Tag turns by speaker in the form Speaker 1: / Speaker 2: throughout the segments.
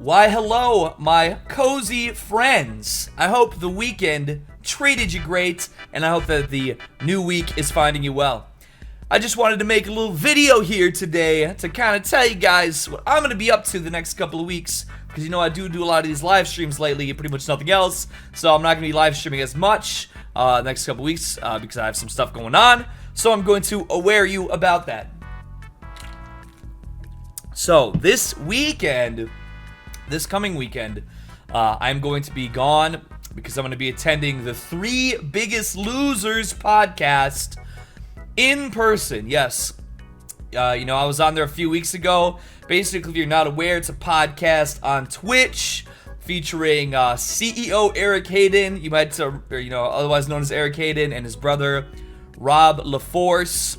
Speaker 1: Why, hello, my cozy friends. I hope the weekend treated you great, and I hope that the new week is finding you well. I just wanted to make a little video here today to kind of tell you guys what I'm going to be up to the next couple of weeks, because I do a lot of these live streams lately, pretty much nothing else, so I'm not going to be live streaming as much the next couple of weeks because I have some stuff going on, so I'm going to aware you about that. So, this coming weekend, I'm going to be gone because I'm going to be attending the Three Biggest Losers podcast in person. Yes. I was on there a few weeks ago. Basically, if you're not aware, it's a podcast on Twitch featuring CEO Eric Hayden. You might, otherwise known as Eric Hayden, and his brother Rob LaForce.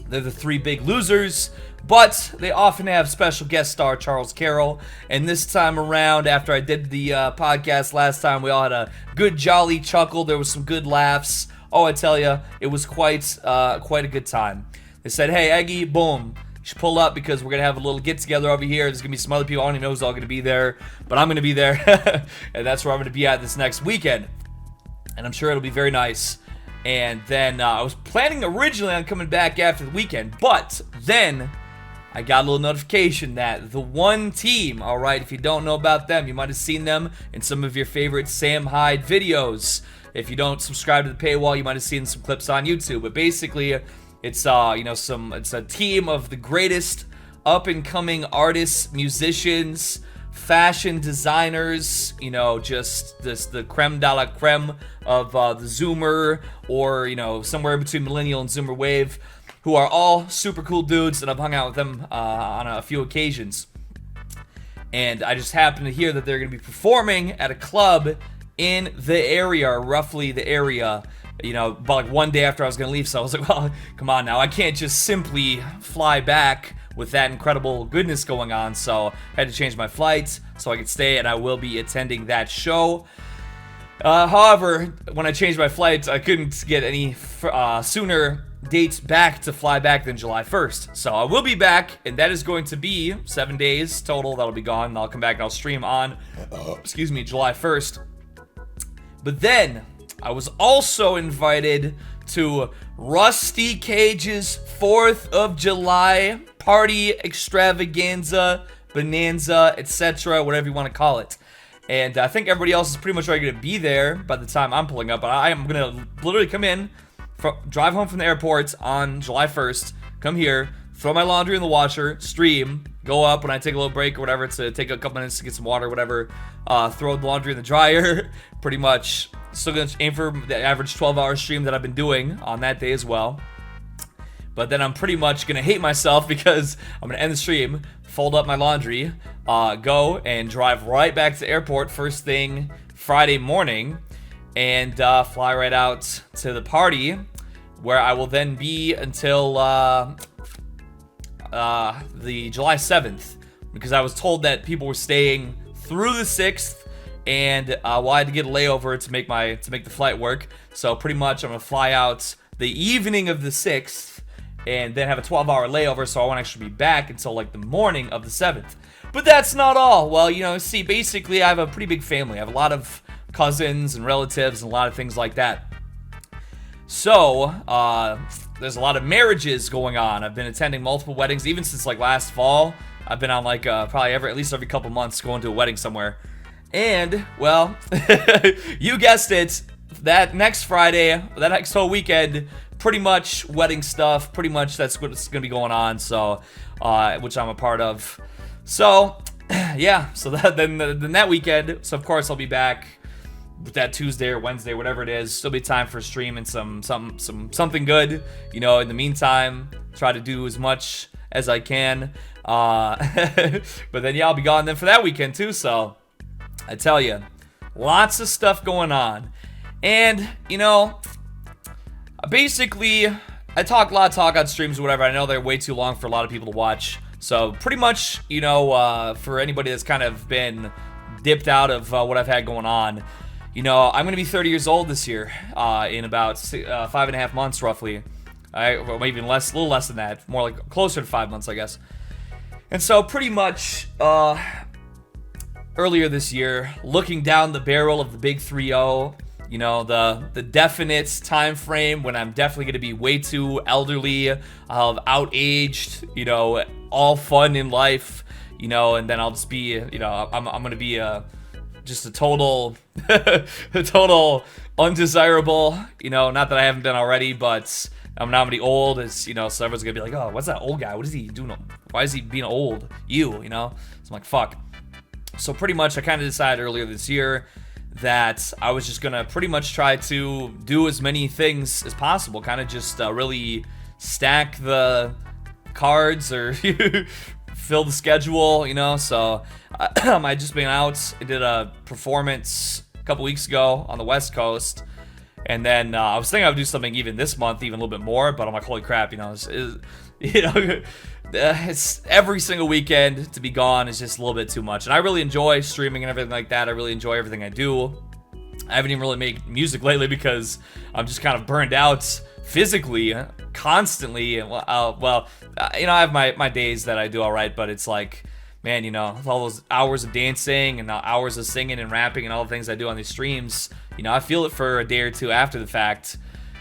Speaker 1: They're the Three Big Losers. But they often have special guest star Charles Carroll. And this time around, after I did the podcast last time, we all had a good jolly chuckle. There was some good laughs. Oh, I tell you, it was quite a good time. They said, hey, Eggy, boom, you should pull up because we're going to have a little get-together over here. There's going to be some other people. I don't even know who's all going to be there. But I'm going to be there. And that's where I'm going to be at this next weekend. And I'm sure it'll be very nice. And then I was planning originally on coming back after the weekend. But then I got a little notification that the one team, alright, if you don't know about them, you might have seen them in some of your favorite Sam Hyde videos. If you don't subscribe to the paywall, you might have seen some clips on YouTube. But basically, it's it's a team of the greatest up-and-coming artists, musicians, fashion designers, just the creme de la creme of the Zoomer, or, somewhere in between Millennial and Zoomer Wave, who are all super cool dudes, and I've hung out with them on a few occasions. And I just happened to hear that they're going to be performing at a club in the area, or roughly the area, about like one day after I was going to leave. So I was like, well, come on now. I can't just simply fly back with that incredible goodness going on. So I had to change my flight so I could stay, and I will be attending that show. However, when I changed my flight, I couldn't get any sooner dates back to fly back than July 1st. So I will be back, and that is going to be 7 days total that'll be gone, and I'll come back and I'll stream on, July 1st. But then, I was also invited to Rusty Cage's 4th of July party extravaganza, bonanza, etc., whatever you want to call it. And I think everybody else is pretty much already going to be there by the time I'm pulling up. But I am going to literally come in, drive home from the airport on July 1st, come here, throw my laundry in the washer, stream, go up when I take a little break or whatever to take a couple minutes to get some water or whatever, throw the laundry in the dryer, pretty much. Still going to aim for the average 12-hour stream that I've been doing on that day as well. But then I'm pretty much going to hate myself because I'm going to end the stream, fold up my laundry, go and drive right back to the airport first thing Friday morning, and fly right out to the party, where I will then be until the July 7th, because I was told that people were staying through the 6th, and I had to get a layover to make the flight work. So pretty much I'm gonna fly out the evening of the 6th, and then have a 12-hour layover, so I won't actually be back until like the morning of the 7th. But that's not all. Well, see, basically I have a pretty big family. I have a lot of cousins and relatives and a lot of things like that. So, there's a lot of marriages going on. I've been attending multiple weddings, even since like last fall. I've been on like probably at least every couple months going to a wedding somewhere. And, well, you guessed it, that next Friday, that next whole weekend, pretty much wedding stuff, pretty much that's what's going to be going on, so, which I'm a part of. So, yeah, so then that weekend, so of course I'll be back that Tuesday or Wednesday, whatever it is. Still be time for streaming something good. In the meantime, try to do as much as I can. But then, yeah, I'll be gone then for that weekend too, so I tell you, lots of stuff going on. And, basically, I talk a lot of talk on streams or whatever. I know they're way too long for a lot of people to watch. So, pretty much, for anybody that's kind of been dipped out of what I've had going on, I'm going to be 30 years old this year, in about 5.5 months, roughly. Or maybe a little less than that. More like closer to 5 months, I guess. And so, pretty much, earlier this year, looking down the barrel of the big 3-0, you know, the definite time frame when I'm definitely going to be way too elderly, out-aged, you know, all fun in life, you know, and then I'll just be, you know, I'm going to be just a total, a total undesirable, you know, not that I haven't been already, but I'm now going to be old, as, you know, so everyone's going to be like, oh, what's that old guy? What is he doing? Why is he being old? You know? So I'm like, fuck. So pretty much I kind of decided earlier this year that I was just going to pretty much try to do as many things as possible, kind of just really stack the cards or fill the schedule, you know. So I just been out. I did a performance a couple weeks ago on the West Coast, and then I was thinking I would do something even this month, even a little bit more. But I'm like, holy crap, you know, it's every single weekend to be gone is just a little bit too much. And I really enjoy streaming and everything like that. I really enjoy everything I do. I haven't even really made music lately because I'm just kind of burned out physically, constantly. You know, I have my days that I do all right, but it's like, man, you know, all those hours of dancing and hours of singing and rapping and all the things I do on these streams, you know, I feel it for a day or two after the fact.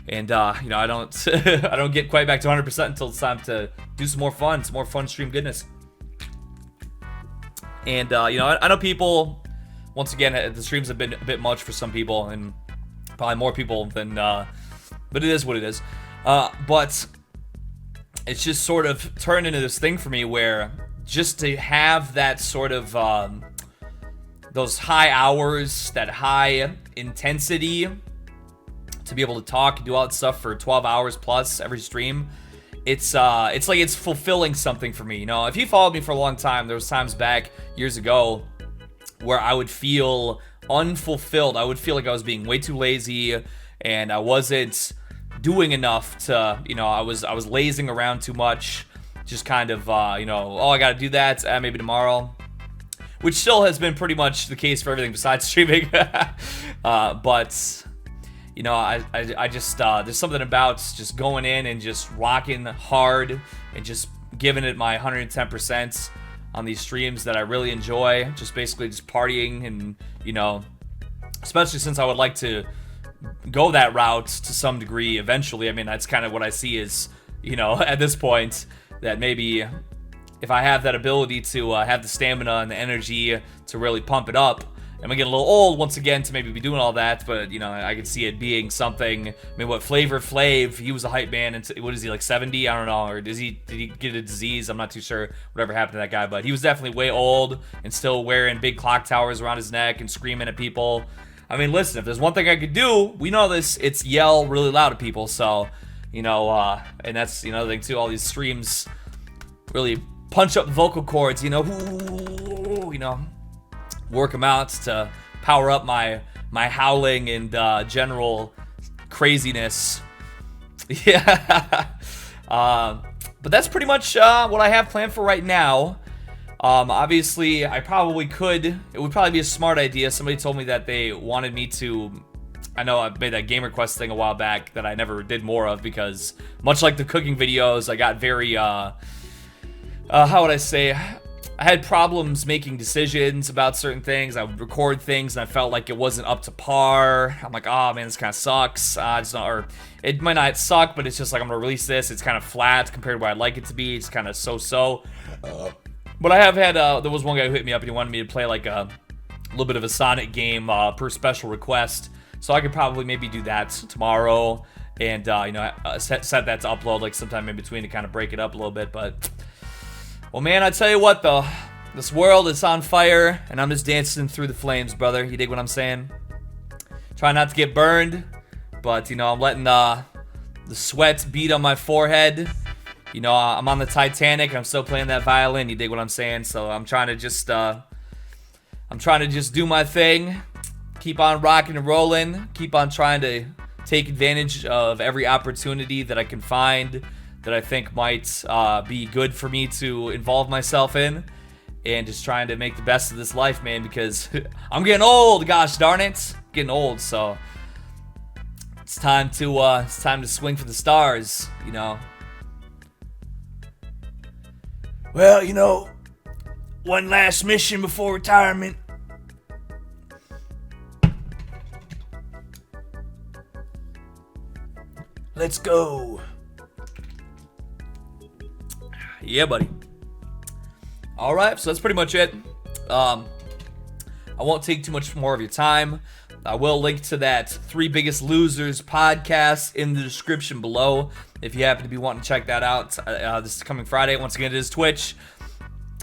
Speaker 1: And, you know, I don't I don't get quite back to 100% until it's time to do some more fun stream goodness. And, you know, I know people, once again, the streams have been a bit much for some people, and probably more people than, but it is what it is. But it's just sort of turned into this thing for me where just to have that sort of, those high hours, that high intensity, to be able to talk and do all that stuff for 12 hours plus every stream, it's like it's fulfilling something for me. You know, if you followed me for a long time, there was times back years ago where I would feel unfulfilled. I would feel like I was being way too lazy and I wasn't doing enough to, you know, I was lazing around too much, just kind of, you know, oh, I gotta do that, maybe tomorrow, which still has been pretty much the case for everything besides streaming. But you know, I just, there's something about just going in and just rocking hard and just giving it my 110% on these streams that I really enjoy. Just basically just partying and, you know, especially since I would like to go that route to some degree eventually. I mean, that's kind of what I see is, you know, at this point, that maybe if I have that ability to have the stamina and the energy to really pump it up, I'm gonna get a little old once again to maybe be doing all that, but, you know, I can see it being something. I mean, what, Flavor Flav, he was a hype man, and what is he, like 70? I don't know, or did he get a disease? I'm not too sure whatever happened to that guy, but he was definitely way old and still wearing big clock towers around his neck and screaming at people. I mean, listen, if there's one thing I could do, we know this, it's yell really loud at people, so, you know, and that's, you know, the thing too, all these streams really punch up the vocal cords, you know, work them out to power up my howling and general craziness. Yeah. But that's pretty much what I have planned for right now. Obviously, it would probably be a smart idea. Somebody told me that they wanted me to, I know I made that Game Request thing a while back that I never did more of because, much like the cooking videos, I got very, how would I say, I had problems making decisions about certain things. I would record things and I felt like it wasn't up to par. I'm like, oh man, this kind of sucks. It's not, or it might not suck, but it's just like I'm gonna release this. It's kind of flat compared to what I'd like it to be. It's kind of so-so. But I have had, there was one guy who hit me up and he wanted me to play like a little bit of a Sonic game per special request. So I could probably maybe do that tomorrow and, you know, set that to upload like sometime in between to kind of break it up a little bit, but... Well, man, I tell you what, though. This world is on fire, and I'm just dancing through the flames, brother. You dig what I'm saying? Try not to get burned, but, you know, I'm letting the sweat beat on my forehead. You know, I'm on the Titanic. I'm still playing that violin. You dig what I'm saying? So I'm trying to just do my thing. Keep on rocking and rolling. Keep on trying to take advantage of every opportunity that I can find that I think might be good for me to involve myself in, and just trying to make the best of this life, man, because I'm getting old, gosh darn it. Getting old, so it's time to swing for the stars, you know.
Speaker 2: Well, you know, one last mission before retirement.
Speaker 1: Let's go. Yeah, buddy. All right, so that's pretty much it. I won't take too much more of your time. I will link to that Three Biggest Losers podcast in the description below if you happen to be wanting to check that out. This is coming Friday. Once again, it is Twitch.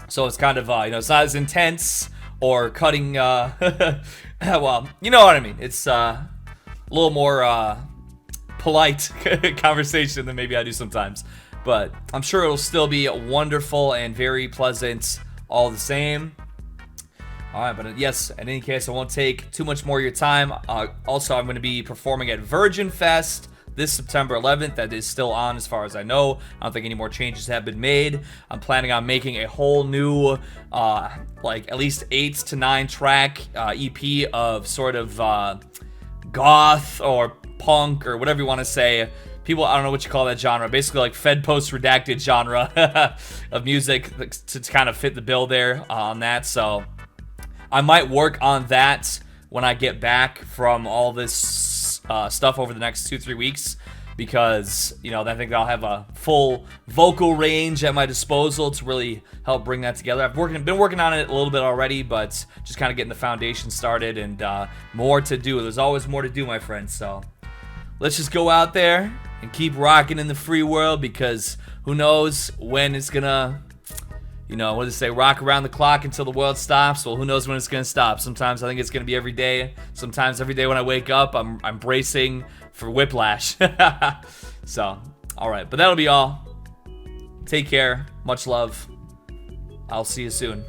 Speaker 1: So it's kind of, it's not as intense or cutting, well, you know what I mean. It's a little more polite conversation than maybe I do sometimes. But I'm sure it'll still be wonderful and very pleasant all the same. All right, but yes, in any case, I won't take too much more of your time. Also, I'm going to be performing at Virgin Fest this September 11th. That is still on as far as I know. I don't think any more changes have been made. I'm planning on making a whole new, like at least 8 to 9 track EP of sort of goth or punk or whatever you want to say. People, I don't know what you call that genre. Basically, like Fed Post redacted genre of music to kind of fit the bill there on that. So I might work on that when I get back from all this stuff over the next 2-3 weeks, because I think I'll have a full vocal range at my disposal to really help bring that together. I've been working on it a little bit already, but just kind of getting the foundation started, and more to do. There's always more to do, my friends. So let's just go out there and keep rocking in the free world, because who knows when it's gonna, what do they say, rock around the clock until the world stops? Well, who knows when it's gonna stop? Sometimes I think it's gonna be every day. Sometimes every day when I wake up, I'm bracing for whiplash. So, all right, but that'll be all. Take care. Much love. I'll see you soon.